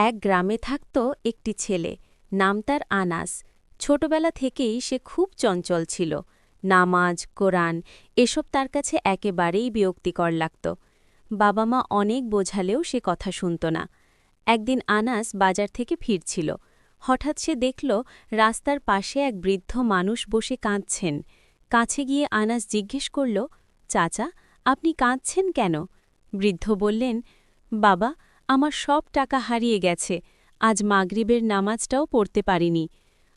এক গ্রামে থাকত একটি ছেলে, নাম তার আনাস। ছোটবেলা থেকেই সে খুব চঞ্চল ছিল। নামাজ, কোরআন এসব তার কাছে একেবারেই বিরক্তিকর লাগত। বাবা মা অনেক বোঝালেও সে কথা শুনত না। একদিন আনাস বাজার থেকে ফিরছিল। হঠাৎ সে দেখল রাস্তার পাশে এক বৃদ্ধ মানুষ বসে কাঁদছেন। কাছে গিয়ে আনাস জিজ্ঞেস করল, চাচা, আপনি কাঁদছেন কেন? বৃদ্ধ বললেন, বাবা, আমার সব টাকা হারিয়ে গেছে, আজ মাগরিবের নামাজটাও পড়তে পারিনি।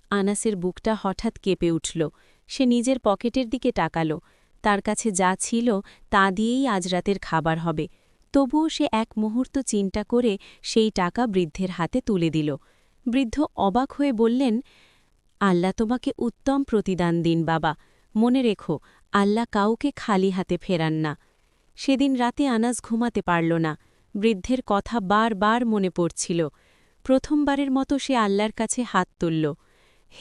আনাসের বুকটা হঠাৎ কেঁপে উঠল। সে নিজের পকেটের দিকে তাকাল। তার কাছে যা ছিল তা দিয়েই আজ রাতের খাবার হবে। তবুও সে এক মুহূর্ত চিন্তা করে সেই টাকা বৃদ্ধের হাতে তুলে দিল। বৃদ্ধ অবাক হয়ে বললেন, আল্লাহ তোমাকে উত্তম প্রতিদান দিন বাবা। মনে রেখো, আল্লাহ কাউকে খালি হাতে ফেরান না। সেদিন রাতে আনাস ঘুমাতে পারল না। বৃদ্ধের কথা বারবার মনে পড়ছিল। প্রথমবারের মতো সে আল্লাহর কাছে হাত তুলল।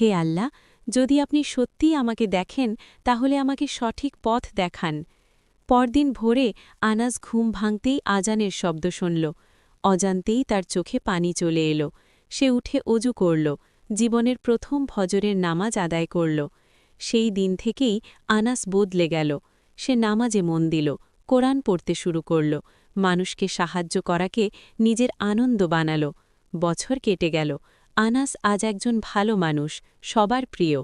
হে আল্লাহ, যদি আপনি সত্যিই আমাকে দেখেন তাহলে আমাকে সঠিক পথ দেখান। পরদিন ভোরে আনাস ঘুম ভাঙতেই আজানের শব্দ শুনল। অজান্তেই তার চোখে পানি চলে এলো। সে উঠে অজু করল, জীবনের প্রথম ফজরের নামাজ আদায় করল। সেই দিন থেকেই আনাস বদলে গেল। সে নামাজে মন দিল, কোরআন পড়তে শুরু করল, মানুষকে সাহায্য করাকে নিজের আনন্দ বানাল। বছর কেটে গেল। আনাস আজ একজন ভালো মানুষ, সবার প্রিয়।